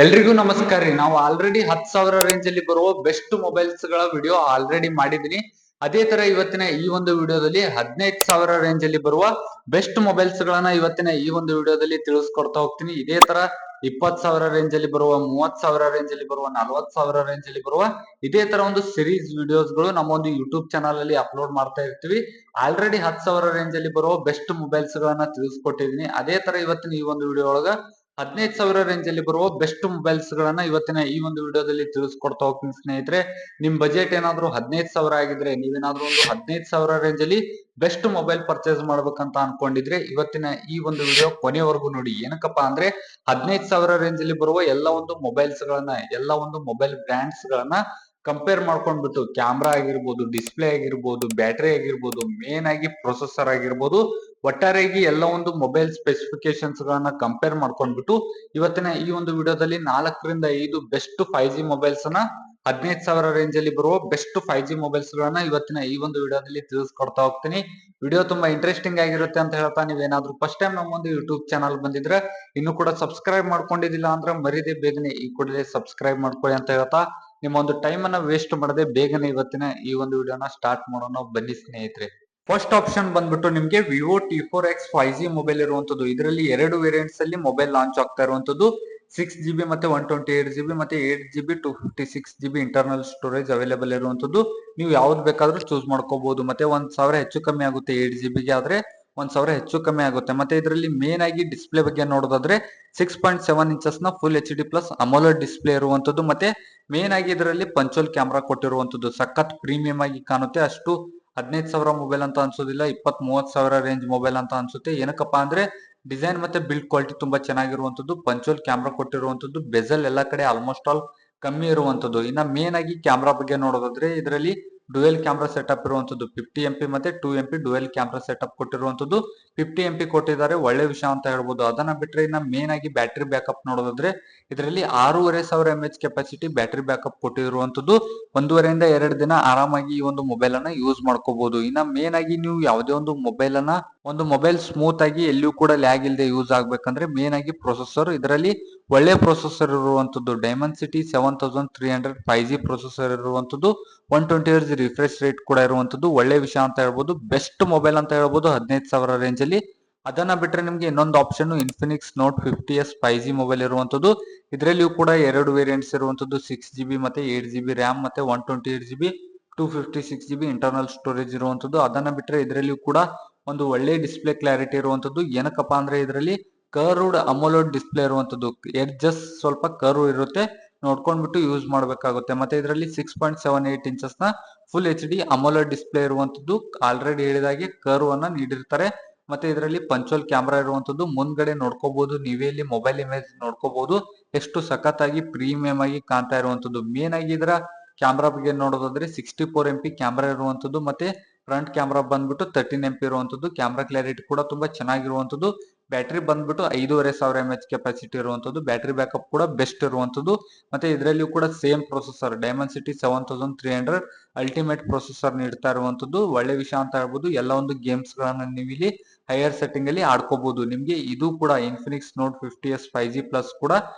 ಎಲ್ರಿಗೂ ನಮಸ್ಕಾರ ರೀ. ನಾವು ಆಲ್ರೆಡಿ 10,000 ರೇಂಜ್ ಅಲ್ಲಿ ಬರುವ ಬೆಸ್ಟ್ ಮೊಬೈಲ್ಸ್ ಗಳ ವಿಡಿಯೋ ಆಲ್ರೆಡಿ ಮಾಡಿದೀನಿ. ಅದೇ ತರ ಇವತ್ತಿನ ಈ ಒಂದು ವಿಡಿಯೋದಲ್ಲಿ 15,000 ರೇಂಜ್ ಅಲ್ಲಿ ಬರುವ ಬೆಸ್ಟ್ ಮೊಬೈಲ್ಸ್ ಗಳನ್ನ ಇವತ್ತಿನ ಈ ಒಂದು ವಿಡಿಯೋದಲ್ಲಿ ತಿಳಿಸ್ಕೊಡ್ತಾ ಹೋಗ್ತೀನಿ. ಇದೇ ತರ 20,000 ರೇಂಜ್ ಅಲ್ಲಿ ಬರುವ, 30,000 ರೇಂಜ್ ಅಲ್ಲಿ ಬರುವ, 40,000 ರೇಂಜ್ ಅಲ್ಲಿ ಬರುವ ಇದೇ ತರ ಒಂದು ಸಿರೀಸ್ ವಿಡಿಯೋಸ್ ಗಳು ನಮ್ಮ ಒಂದು ಯೂಟ್ಯೂಬ್ ಚಾನಲ್ ಅಲ್ಲಿ ಅಪ್ಲೋಡ್ ಮಾಡ್ತಾ ಇರ್ತೀವಿ. ಆಲ್ರೆಡಿ 10,000 ರೇಂಜ್ ಅಲ್ಲಿ ಬರುವ ಬೆಸ್ಟ್ ಮೊಬೈಲ್ಸ್ ಗಳನ್ನ ತಿಳಿಸ್ಕೊಟ್ಟಿದೀನಿ. ಅದೇ ತರ ಇವತ್ತಿನ ಈ ಒಂದು ವಿಡಿಯೋ ಒಳಗ 15,000 ರೇಂಜ್ ಅಲ್ಲಿ ಬರುವ ಬೆಸ್ಟ್ ಮೊಬೈಲ್ಸ್ ಗಳನ್ನ ಇವತ್ತಿನ ಈ ಒಂದು ವಿಡಿಯೋದಲ್ಲಿ ತಿಳಿಸ್ಕೊಡ್ತಾ ಹೋಗ್ತೀನಿ ಸ್ನೇಹಿತರೆ. ನಿಮ್ ಬಜೆಟ್ ಏನಾದ್ರು 15,000 ಆಗಿದ್ರೆ, ನೀವೇನಾದ್ರೂ ಒಂದು 15,000 ರೇಂಜ್ ಅಲ್ಲಿ ಬೆಸ್ಟ್ ಮೊಬೈಲ್ ಪರ್ಚೇಸ್ ಮಾಡ್ಬೇಕಂತ ಅನ್ಕೊಂಡಿದ್ರೆ ಇವತ್ತಿನ ಈ ಒಂದು ವಿಡಿಯೋ ಕೊನೆವರೆಗೂ ನೋಡಿ. ಏನಕ್ಕಪ್ಪ ಅಂದ್ರೆ 15,000 ರೇಂಜ್ ಅಲ್ಲಿ ಬರುವ ಎಲ್ಲ ಒಂದು ಮೊಬೈಲ್ಸ್ ಗಳನ್ನ, ಎಲ್ಲ ಒಂದು ಮೊಬೈಲ್ ಬ್ರ್ಯಾಂಡ್ಸ್ ಗಳನ್ನ ಕಂಪೇರ್ ಮಾಡ್ಕೊಂಡ್ಬಿಟ್ಟು, ಕ್ಯಾಮ್ರಾ ಆಗಿರ್ಬೋದು, ಡಿಸ್ಪ್ಲೇ ಆಗಿರ್ಬೋದು, ಬ್ಯಾಟರಿ ಆಗಿರ್ಬೋದು, ಮೇನ್ ಆಗಿ ಪ್ರೊಸೆಸರ್ ಆಗಿರ್ಬೋದು, ಒಟ್ಟಾರೆಯಾಗಿ ಎಲ್ಲ ಒಂದು ಮೊಬೈಲ್ ಸ್ಪೆಸಿಫಿಕೇಶನ್ಸ್ ಗಳನ್ನ ಕಂಪೇರ್ ಮಾಡ್ಕೊಂಡ್ಬಿಟ್ಟು ಇವತ್ತಿನ ಈ ಒಂದು ವಿಡಿಯೋದಲ್ಲಿ 4 ರಿಂದ 5 ಬೆಸ್ಟ್ 5G ಮೊಬೈಲ್ಸ್ ಅನ್ನ 15,000 ರೇಂಜ್ ಅಲ್ಲಿ ಬರುವ ಬೆಸ್ಟ್ 5G ಮೊಬೈಲ್ಸ್ ಗಳನ್ನ ಇವತ್ತಿನ ಈ ಒಂದು ವಿಡಿಯೋದಲ್ಲಿ ತಿಳಿಸ್ಕೊಡ್ತಾ ಹೋಗ್ತೀನಿ. ವಿಡಿಯೋ ತುಂಬಾ ಇಂಟ್ರೆಸ್ಟಿಂಗ್ ಆಗಿರುತ್ತೆ ಅಂತ ಹೇಳ್ತಾ, ನೀವೇನಾದ್ರೂ ಫಸ್ಟ್ ಟೈಮ್ ನಮ್ಮ ಒಂದು ಯೂಟ್ಯೂಬ್ ಚಾನಲ್ ಬಂದಿದ್ರೆ ಇನ್ನು ಕೂಡ ಸಬ್ಸ್ಕ್ರೈಬ್ ಮಾಡ್ಕೊಂಡಿದ್ದಿಲ್ಲ ಅಂದ್ರೆ ಮರಿದೆ ಬೇಗನೆ ಈ ಕೂಡಲೇ ಸಬ್ಸ್ಕ್ರೈಬ್ ಮಾಡ್ಕೊಳ್ಳಿ ಅಂತ ಹೇಳ್ತಾ, ನಿಮ್ಮ ಒಂದು ಟೈಮ್ ಅನ್ನ ವೇಸ್ಟ್ ಮಾಡದೆ ಬೇಗನೆ ಇವತ್ತಿನ ಈ ಒಂದು ವಿಡಿಯೋನ ಸ್ಟಾರ್ಟ್ ಮಾಡೋಣ ಬನ್ನಿ ಸ್ನೇಹಿತರೆ. ಫಸ್ಟ್ ಆಪ್ಷನ್ ಬಂದ್ಬಿಟ್ಟು ನಿಮ್ಗೆ ವಿವೋ T4X 5G ಮೊಬೈಲ್ ಇರುವಂತದ್ದು. ಇದರಲ್ಲಿ 2 ವೇರಿಯಂಟ್ಸ್ ಅಲ್ಲಿ ಮೊಬೈಲ್ ಲಾಂಚ್ ಆಗ್ತಾ ಇರುವಂತದ್ದು. 6GB ಮತ್ತೆ 128GB ಮತ್ತೆ 8GB 256GB internal storage available ಇರುವಂತದ್ದು. ನೀವು ಯಾವ್ದು ಬೇಕಾದ್ರೂ ಚೂಸ್ ಮಾಡ್ಕೋಬಹುದು. ಮತ್ತೆ 1,000 ಹೆಚ್ಚು ಕಮ್ಮಿ ಆಗುತ್ತೆ 8GB ಆದ್ರೆ, 1,000 ಹೆಚ್ಚು ಕಮ್ಮಿ ಆಗುತ್ತೆ. ಮತ್ತೆ ಇದರಲ್ಲಿ ಮೇನ್ ಆಗಿ ಡಿಸ್ಪ್ಲೇ ಬಗ್ಗೆ ನೋಡೋದಾದ್ರೆ 6.7 ಇಂಚಸ್ ನ ಫುಲ್ HD ಪ್ಲಸ್ ಅಮೋಲೆಡ್ ಡಿಸ್ಪ್ಲೇ ಇರುವಂತದ್ದು. ಮತ್ತೆ ಮೇನ್ ಆಗಿ ಇದರಲ್ಲಿ ಪಂಚೋಲ್ ಕ್ಯಾಮ್ರಾ ಕೊಟ್ಟಿರುವಂತದ್ದು. ಸಖತ್ ಪ್ರೀಮಿಯಂ ಆಗಿ ಕಾಣುತ್ತೆ. ಅಷ್ಟು 15,000 ಮೊಬೈಲ್ ಅಂತ ಅನ್ಸೋದಿಲ್ಲ, 20-30,000 ರೇಂಜ್ ಮೊಬೈಲ್ ಅಂತ ಅನ್ಸುತ್ತೆ. ಏನಕ್ಕಪ್ಪ ಅಂದ್ರೆ ಡಿಸೈನ್ ಮತ್ತೆ ಬಿಲ್ಡ್ ಕ್ವಾಲಿಟಿ ತುಂಬಾ ಚೆನ್ನಾಗಿರುವಂತದ್ದು, ಪಂಚೋಲ್ ಕ್ಯಾಮ್ರಾ ಕೊಟ್ಟಿರುವಂತದ್ದು, ಬೆಜಲ್ ಎಲ್ಲಾ ಕಡೆ ಆಲ್ಮೋಸ್ಟ್ ಆಲ್ ಕಮ್ಮಿ ಇರುವಂತದ್ದು. ಇನ್ನ ಮೇನ್ ಆಗಿ ಕ್ಯಾಮ್ರಾ ಬಗ್ಗೆ ನೋಡೋದಾದ್ರೆ ಇದರಲ್ಲಿ ಡುವೆಲ್ ಕ್ಯಾಮ್ರಾ ಸೆಟಪ್ ಇರುವಂತದ್ದು. 50MP ಮತ್ತೆ 2MP dual camera setup ಕೊಟ್ಟಿರುವಂತದ್ದು. 50MP ಕೊಟ್ಟಿದ್ದಾರೆ, ಒಳ್ಳೆ ವಿಷಯ ಅಂತ ಹೇಳ್ಬೋದು. ಅದನ್ನ ಬಿಟ್ರೆ ಇನ್ನ ಮೇನ್ ಆಗಿ ಬ್ಯಾಟರಿ ಬ್ಯಾಕಪ್ ನೋಡೋದಾದ್ರೆ ಇದರಲ್ಲಿ 6,500 mAh ಕೆಪಾಸಿಟಿ ಬ್ಯಾಟರಿ ಬ್ಯಾಕಪ್ ಕೊಟ್ಟಿರುವಂತದ್ದು. 1.5 ರಿಂದ 2 ದಿನ ಆರಾಮಾಗಿ ಈ ಒಂದು ಮೊಬೈಲ್ ಅನ್ನ ಯೂಸ್ ಮಾಡ್ಕೋಬಹುದು. ಇನ್ನ ಮೇನ್ ಆಗಿ ನೀವು ಯಾವುದೇ ಒಂದು ಮೊಬೈಲ್ ಸ್ಮೂತ್ ಆಗಿ ಎಲ್ಲಿಯೂ ಕೂಡ ಲ್ಯಾಗ್ ಇಲ್ಲದೆ ಯೂಸ್ ಆಗ್ಬೇಕಂದ್ರೆ ಮೇನ್ ಆಗಿ ಪ್ರೊಸೆಸರ್, ಇದರಲ್ಲಿ ಒಳ್ಳೆ ಪ್ರೊಸೆಸರ್ ಇರುವಂತದ್ದು. ಡೈಮೆನ್ಸಿಟಿ 7300 5G ಪ್ರೊಸೆಸರ್ ಇರುವಂತದ್ದು. 120Hz ರಿಫ್ರೆಶ್ ರೇಟ್ ಕೂಡ ಇರುವಂತದ್ದು. ಒಳ್ಳೆ ವಿಷಯ ಅಂತ ಹೇಳ್ಬೋದು. ಬೆಸ್ಟ್ ಮೊಬೈಲ್ ಅಂತ ಹೇಳ್ಬೋದು 15,000 ರೇಂಜ್ ಅಲ್ಲಿ. ಅದನ್ನ ಬಿಟ್ರೆ ನಿಮ್ಗೆ ಇನ್ನೊಂದು option Infinix note 50s 5G mobile ಇರುವಂತದ್ದು. ಇದರಲ್ಲಿಯೂ ಕೂಡ 2 ವೇರಿಯಂಟ್ಸ್ ಇರುವಂತದ್ದು. 6GB ಮತ್ತೆ 8GB ರ್ಯಾಮ್ ಮತ್ತೆ 128GB 256GB ಇಂಟರ್ನಲ್ ಸ್ಟೋರೇಜ್ ಇರುವಂತದ್ದು. ಅದನ್ನ ಬಿಟ್ರೆ ಇದರಲ್ಲಿಯೂ ಕೂಡ ಒಂದು ಒಳ್ಳೆ ಡಿಸ್ಪ್ಲೇ ಕ್ಲಾರಿಟಿ ಇರುವಂತದ್ದು. ಏನಕ್ಕಪ್ಪ ಅಂದ್ರೆ ಇದರಲ್ಲಿ ಕರ್ವ್ಡ್ ಅಮೋಲೆಡ್ ಡಿಸ್ಪ್ಲೇ ಇರುವಂತದ್ದು. ಎಡ್ಜಸ್ ಸ್ವಲ್ಪ ಕರ್ವ್ ಇರುತ್ತೆ, ನೋಡ್ಕೊಂಡ್ಬಿಟ್ಟು ಯೂಸ್ ಮಾಡ್ಬೇಕಾಗುತ್ತೆ. ಮತ್ತೆ ಇದರಲ್ಲಿ 6.78 ಇಂಚಸ್ ನ ಫುಲ್ HD ಅಮೋಲೆಡ್ ಡಿಸ್ಪ್ಲೇ ಇರುವಂತದ್ದು. ಆಲ್ರೆಡಿ ಹೇಳಿದಾಗೆ ಕರ್ವ್ ಅನ್ನ ನೀಡಿರ್ತಾರೆ. ಮತ್ತೆ ಇದರಲ್ಲಿ ಪಂಚೋಲ್ ಕ್ಯಾಮ್ರಾ ಇರುವಂತದ್ದು. ಮುಂದ್ಗಡೆ ನೋಡ್ಕೋಬಹುದು, ನೀವೇ ಇಲ್ಲಿ ಮೊಬೈಲ್ ಇಮೇಜ್ ನೋಡ್ಕೋಬಹುದು, ಎಷ್ಟು ಸಖತ್ತಾಗಿ ಪ್ರೀಮಿಯಂ ಆಗಿ ಕಾಣ್ತಾ ಇರುವಂತದ್ದು. ಮೇನ್ ಆಗಿ ಇದರ ಕ್ಯಾಮ್ರಾ ಬಗ್ಗೆ ನೋಡೋದಾದ್ರೆ 64MP ಕ್ಯಾಮ್ರಾ ಇರುವಂತದ್ದು. ಮತ್ತೆ ಫ್ರಂಟ್ ಕ್ಯಾಮ್ರಾ ಬಂದ್ಬಿಟ್ಟು 13MP ಇರುವಂತದ್ದು. ಕ್ಯಾಮ್ರಾ ಕ್ಲಾರಿಟಿ ಕೂಡ ತುಂಬಾ ಚೆನ್ನಾಗಿರುವಂತದ್ದು. ಬ್ಯಾಟ್ರಿ ಬಂದ್ಬಿಟ್ಟು 5,500 mAh ಕೆಪಾಸಿಟಿ ಇರುವಂತದ್ದು. ಬ್ಯಾಟ್ರಿ ಬ್ಯಾಕಪ್ ಕೂಡ ಬೆಸ್ಟ್ ಇರುವಂತದ್ದು. ಮತ್ತೆ ಇದರಲ್ಲಿಯೂ ಕೂಡ same processor Dimensity 7300 ultimate processor ನೀಡ್ತಾ ಇರುವಂತದ್ದು. ಒಳ್ಳೆ ವಿಷಯ ಅಂತ ಹೇಳ್ಬೋದು. ಎಲ್ಲ ಒಂದು ಗೇಮ್ಸ್ ಗಳನ್ನ ನೀವು ಇಲ್ಲಿ ಹೈಯರ್ ಸೆಟ್ಟಿಂಗ್ ಅಲ್ಲಿ ಆಡ್ಕೋಬಹುದು. ನಿಮ್ಗೆ ಇದು ಕೂಡ Infinix note 50s 5G plus ಕೂಡ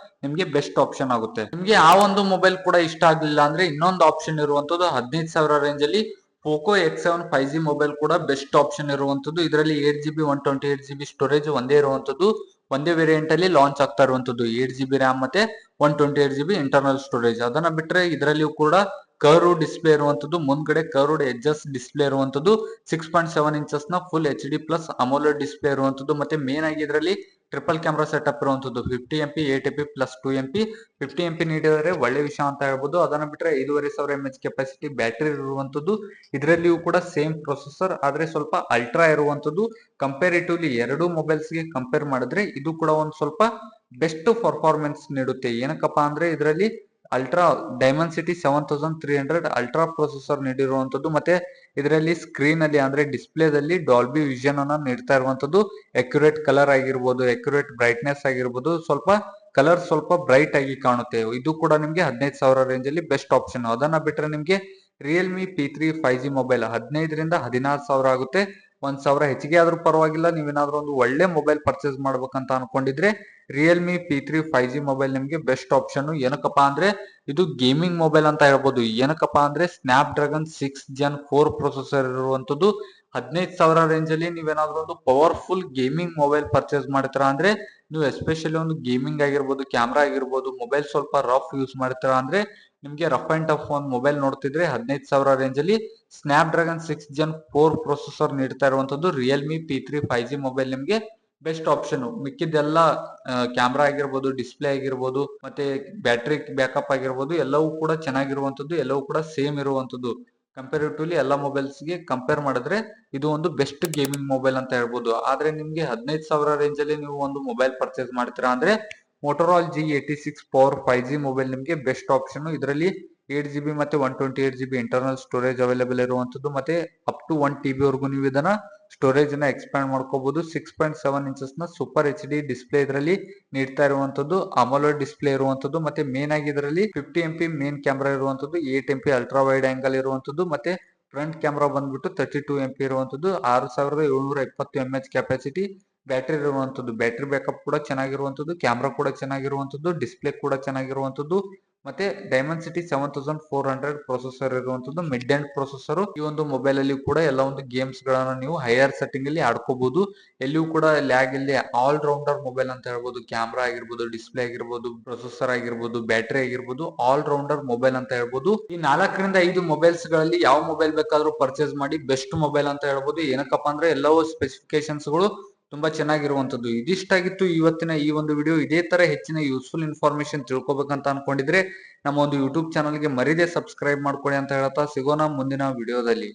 ನಿಮ್ಗೆ ಬೆಸ್ಟ್ ಆಪ್ಷನ್ ಆಗುತ್ತೆ. ನಿಮ್ಗೆ ಆ ಒಂದು ಮೊಬೈಲ್ ಕೂಡ ಇಷ್ಟ ಆಗ್ಲಿಲ್ಲ ಅಂದ್ರೆ ಇನ್ನೊಂದು ಆಪ್ಷನ್ ಇರುವಂತದ್ದು 15,000 ರೇಂಜ್ ಅಲ್ಲಿ ಪೋಕೋ X7 5G ಮೊಬೈಲ್ ಕೂಡ ಬೆಸ್ಟ್ ಆಪ್ಷನ್ ಇರುವಂತದ್ದು. ಇದರಲ್ಲಿ 8GB 128GB ಸ್ಟೋರೇಜ್ ಒಂದೇ ಇರುವಂತದ್ದು. ಒಂದೇ ವೇರಿಯಂಟ್ ಅಲ್ಲಿ ಲಾಂಚ್ ಆಗ್ತಾ ಇರುವಂತದ್ದು. 8GB ರ್ಯಾಮ್ ಮತ್ತೆ 128GB ಇಂಟರ್ನಲ್ ಸ್ಟೋರೇಜ್. ಅದನ್ನ ಬಿಟ್ರೆ ಇದರಲ್ಲಿಯೂ ಕೂಡ ಕರ್ವ್ ಡಿಸ್ಪ್ಲೇ ಇರುವಂತದ್ದು. ಮುಂದ್ಗಡೆ ಕರ್ವ್ಡ್ ಎಡ್ಜಸ್ ಡಿಸ್ಪ್ಲೇ ಇರುವಂತದ್ದು. 6.7 ಇಂಚಸ್ ನ ಫುಲ್ HD ಪ್ಲಸ್ ಅಮೋಲೆಡ್ ಡಿಸ್ಪ್ಲೇ ಇರುವಂತದ್ದು. ಮತ್ತೆ ಮೇನ್ ಆಗಿ ಇದರಲ್ಲಿ ಟ್ರಿಪಲ್ ಕ್ಯಾಮ್ರಾ ಸೆಟಪ್ ಇರುವಂತದ್ದು. 50MP 8MP plus 2MP 50MP ನೀಡಿದರೆ ಒಳ್ಳೆ ವಿಷಯ ಅಂತ ಹೇಳ್ಬೋದು. ಅದನ್ನ ಬಿಟ್ರೆ 5,500 mAh ಕೆಪಾಸಿಟಿ ಬ್ಯಾಟರಿ ಇರುವಂತದ್ದು. ಇದರಲ್ಲಿಯೂ ಕೂಡ ಸೇಮ್ ಪ್ರೊಸೆಸರ್, ಆದ್ರೆ ಸ್ವಲ್ಪ ಅಲ್ಟ್ರಾ ಇರುವಂತದ್ದು. ಕಂಪೇರಿಟಿವ್ಲಿ ಎರಡು ಮೊಬೈಲ್ಸ್ ಗೆ ಕಂಪೇರ್ ಮಾಡಿದ್ರೆ ಇದು ಕೂಡ ಒಂದ್ ಸ್ವಲ್ಪ ಬೆಸ್ಟ್ ಪರ್ಫಾರ್ಮೆನ್ಸ್ ನೀಡುತ್ತೆ. ಏನಕ್ಕಪ್ಪ ಅಂದ್ರೆ ಇದರಲ್ಲಿ ಅಲ್ಟ್ರಾ ಡೈಮೆನ್ಸಿಟಿ 7300 ಅಲ್ಟ್ರಾ ಪ್ರೊಸೆಸರ್ ನೀಡಿರುವಂತದ್ದು. ಮತ್ತೆ ಇದರಲ್ಲಿ ಸ್ಕ್ರೀನ್ ಅಲ್ಲಿ ಅಂದ್ರೆ ಡಿಸ್ಪ್ಲೇದಲ್ಲಿ ಡಾಲ್ಬಿ ವಿಷನ್ ಅನ್ನ ನೀಡ್ತಾ ಇರುವಂತದ್ದು. ಅಕ್ಯುರೇಟ್ ಕಲರ್ ಆಗಿರ್ಬೋದು, ಅಕ್ಯುರೇಟ್ ಬ್ರೈಟ್ನೆಸ್ ಆಗಿರ್ಬೋದು, ಕಲರ್ ಸ್ವಲ್ಪ ಬ್ರೈಟ್ ಆಗಿ ಕಾಣುತ್ತೆ. ಇದು ಕೂಡ ನಿಮ್ಗೆ 15,000 ರೇಂಜ್ ಅಲ್ಲಿ ಬೆಸ್ಟ್ ಆಪ್ಷನ್. ಅದನ್ನ ಬಿಟ್ರೆ ನಿಮ್ಗೆ ರಿಯಲ್ಮಿ P3 5G ಮೊಬೈಲ್ 15 ರಿಂದ 16,000 ಆಗುತ್ತೆ. 1000 ಹೆಚ್ಚಿಗೆ ಆದ್ರೂ ಪರವಾಗಿಲ್ಲ, ನೀವೇನಾದ್ರೂ ಒಂದು ಒಳ್ಳೆ ಮೊಬೈಲ್ ಪರ್ಚೇಸ್ ಮಾಡ್ಬೇಕಂತ ಅನ್ಕೊಂಡಿದ್ರೆ ರಿಯಲ್ಮಿ P3 5G ಮೊಬೈಲ್ ನಿಮ್ಗೆ ಬೆಸ್ಟ್ ಆಪ್ಷನ್. ಏನಕ್ಕಪ್ಪ ಅಂದ್ರೆ ಇದು ಗೇಮಿಂಗ್ ಮೊಬೈಲ್ ಅಂತ ಹೇಳ್ಬೋದು. ಏನಕ್ಕಪ್ಪ ಅಂದ್ರೆ ಸ್ನ್ಯಾಪ್ ಡ್ರ್ಯಾಗನ್ 6 Gen 4 ಪ್ರೊಸೆಸರ್ ಇರುವಂತದ್ದು. 15,000 ರೇಂಜ್ ಅಲ್ಲಿ ನೀವೇನಾದ್ರೂ ಒಂದು ಪವರ್ಫುಲ್ ಗೇಮಿಂಗ್ ಮೊಬೈಲ್ ಪರ್ಚೇಸ್ ಮಾಡ್ತೀರಾ ಅಂದ್ರೆ, ನೀವು ಎಸ್ಪೆಷಲಿ ಒಂದು ಗೇಮಿಂಗ್ ಆಗಿರ್ಬೋದು, ಕ್ಯಾಮ್ರಾ ಆಗಿರ್ಬೋದು, ಮೊಬೈಲ್ ಸ್ವಲ್ಪ ರಫ್ ಯೂಸ್ ಮಾಡ್ತೀರಾ ಅಂದ್ರೆ ನಿಮ್ಗೆ ರಫ್ ಅಂಡ್ ಟಫ್ ಒಂದು ಮೊಬೈಲ್ ನೋಡ್ತಿದ್ರೆ 15,000 ರೇಂಜ್ ಅಲ್ಲಿ ಸ್ನ್ಯಾಪ್ ಡ್ರ್ಯಾಗನ್ 6 Gen 4 ಪ್ರೊಸೆಸರ್ ನೀಡ್ತಾ ಇರುವಂತದ್ದು ರಿಯಲ್ಮಿ P3 5G ಮೊಬೈಲ್ ನಿಮ್ಗೆ ಬೆಸ್ಟ್ ಆಪ್ಷನ್. ಮಿಕ್ಕಿದ್ದೆಲ್ಲ ಕ್ಯಾಮ್ರಾ ಆಗಿರ್ಬೋದು, ಡಿಸ್ಪ್ಲೇ ಆಗಿರ್ಬೋದು, ಮತ್ತೆ ಬ್ಯಾಟ್ರಿ ಬ್ಯಾಕಪ್ ಆಗಿರ್ಬೋದು, ಎಲ್ಲವೂ ಕೂಡ ಚೆನ್ನಾಗಿರುವಂತದ್ದು, ಎಲ್ಲವೂ ಕೂಡ ಸೇಮ್ ಇರುವಂತದ್ದು. ಕಂಪೇರಿಟಿವ್ಲಿ ಎಲ್ಲ ಮೊಬೈಲ್ಸ್ ಗೆ ಕಂಪೇರ್ ಮಾಡಿದ್ರೆ ಇದು ಒಂದು ಬೆಸ್ಟ್ ಗೇಮಿಂಗ್ ಮೊಬೈಲ್ ಅಂತ ಹೇಳ್ಬೋದು. ಆದ್ರೆ ನಿಮ್ಗೆ 15,000 ರೇಂಜ್ ಅಲ್ಲಿ ನೀವು ಒಂದು ಮೊಬೈಲ್ ಪರ್ಚೇಸ್ ಮಾಡ್ತೀರಾ ಅಂದ್ರೆ Motorola G86 Power 5G mobile ನಿಮ್ಗೆ ಬೆಸ್ಟ್ ಆಪ್ಷನ್. ಇದರಲ್ಲಿ 8GB ಮತ್ತೆ 128GB ಇಂಟರ್ನಲ್ ಸ್ಟೋರೇಜ್ ಅವೈಲೇಬಲ್ ಇರುವಂತದ್ದು, ಮತ್ತೆ ಅಪ್ ಟು 1TB ವರೆಗೂ ನೀವು ಇದನ್ನ ಸ್ಟೋರೇಜ್ ಅನ್ನ ಎಕ್ಸ್ಪ್ಯಾಂಡ್ ಮಾಡ್ಕೋಬಹುದು. 6.7 ಇಂಚಸ್ ನ ಸೂಪರ್ HD ಡಿಸ್ಪ್ಲೇ ಇದರಲ್ಲಿ ನೀಡ್ತಾ ಇರುವಂತದ್ದು, ಅಮೋಲೆಡ್ ಡಿಸ್ಪ್ಲೇ ಇರುವಂತದ್ದು, ಮತ್ತೆ ಮೇನ್ ಆಗಿ ಇದರಲ್ಲಿ 50MP ಮೇನ್ ಕ್ಯಾಮ್ರಾ ಇರುವಂತದ್ದು, 8MP ಅಲ್ಟ್ರಾ ವೈಡ್ ಆಂಗಲ್ ಇರುವಂತದ್ದು, ಮತ್ತೆ ಫ್ರಂಟ್ ಕ್ಯಾಮ್ರಾ ಬಂದ್ಬಿಟ್ಟು 32MP ಇರುವಂತದ್ದು, 6720 mAh ಕೆಪಾಸಿಟಿ ಬ್ಯಾಟ್ರಿ ಇರುವಂತದ್ದು. ಬ್ಯಾಟ್ರಿ ಬ್ಯಾಕಪ್ ಕೂಡ ಚೆನ್ನಾಗಿರುವಂತದ್ದು, ಕ್ಯಾಮ್ರಾ ಕೂಡ ಚೆನ್ನಾಗಿರುವಂತದ್ದು, ಡಿಸ್ಪ್ಲೇ ಕೂಡ ಚೆನ್ನಾಗಿರುವಂತದ್ದು, ಮತ್ತೆ ಡೈಮೆನ್ಸಿಟಿ 7400 ಪ್ರೊಸೆಸರ್ ಇರುವಂತದ್ದು, ಮಿಡ್ ಎಂಡ್ ಪ್ರೊಸೆಸರ್. ಈ ಒಂದು ಮೊಬೈಲ್ ಅಲ್ಲಿ ಕೂಡ ಎಲ್ಲ ಒಂದು ಗೇಮ್ಸ್ ಗಳನ್ನ ನೀವು ಹೈಯರ್ ಸೆಟ್ಟಿಂಗ್ ಅಲ್ಲಿ ಆಡ್ಕೋಬಹುದು. ಎಲ್ಲಿಯೂ ಕೂಡ ಲ್ಯಾಗ್ ಇಲ್ಲಿ ಆಲ್ ರೌಂಡರ್ ಮೊಬೈಲ್ ಅಂತ ಹೇಳ್ಬೋದು. ಕ್ಯಾಮ್ರಾ ಆಗಿರ್ಬೋದು, ಡಿಸ್ಪ್ಲೇ ಆಗಿರ್ಬೋದು, ಪ್ರೊಸೆಸರ್ ಆಗಿರ್ಬೋದು, ಬ್ಯಾಟ್ರಿ ಆಗಿರ್ಬೋದು, ಆಲ್ ರೌಂಡರ್ ಮೊಬೈಲ್ ಅಂತ ಹೇಳ್ಬೋದು. ಈ 4 ರಿಂದ 5 ಮೊಬೈಲ್ಸ್ ಗಳಲ್ಲಿ ಯಾವ ಮೊಬೈಲ್ ಬೇಕಾದ್ರೂ ಪರ್ಚೇಸ್ ಮಾಡಿ ಬೆಸ್ಟ್ ಮೊಬೈಲ್ ಅಂತ ಹೇಳ್ಬೋದು. ಏನಕ್ಕಪ್ಪ ಅಂದ್ರೆ ಎಲ್ಲವೂ ಸ್ಪೆಸಿಫಿಕೇಶನ್ಸ್ ಗಳು ತುಂಬಾ ಚೆನ್ನಾಗಿರುವಂತದ್ದು. ಇದಿಷ್ಟಾಗಿತ್ತು ಇವತ್ತಿನ ಈ ಒಂದು ವಿಡಿಯೋ. ಇದೇ ತರ ಹೆಚ್ಚಿನ ಯೂಸ್ಫುಲ್ ಇನ್ಫಾರ್ಮೇಶನ್ ತಿಳ್ಕೊಬೇಕಂತ ಅನ್ಕೊಂಡಿದ್ರೆ ನಮ್ಮ ಒಂದು ಯೂಟ್ಯೂಬ್ ಚಾನಲ್ಗೆ ಮರಿದೇ ಸಬ್ಸ್ಕ್ರೈಬ್ ಮಾಡ್ಕೊಳ್ಳಿ ಅಂತ ಹೇಳ್ತಾ ಸಿಗೋಣ ಮುಂದಿನ ವಿಡಿಯೋದಲ್ಲಿ.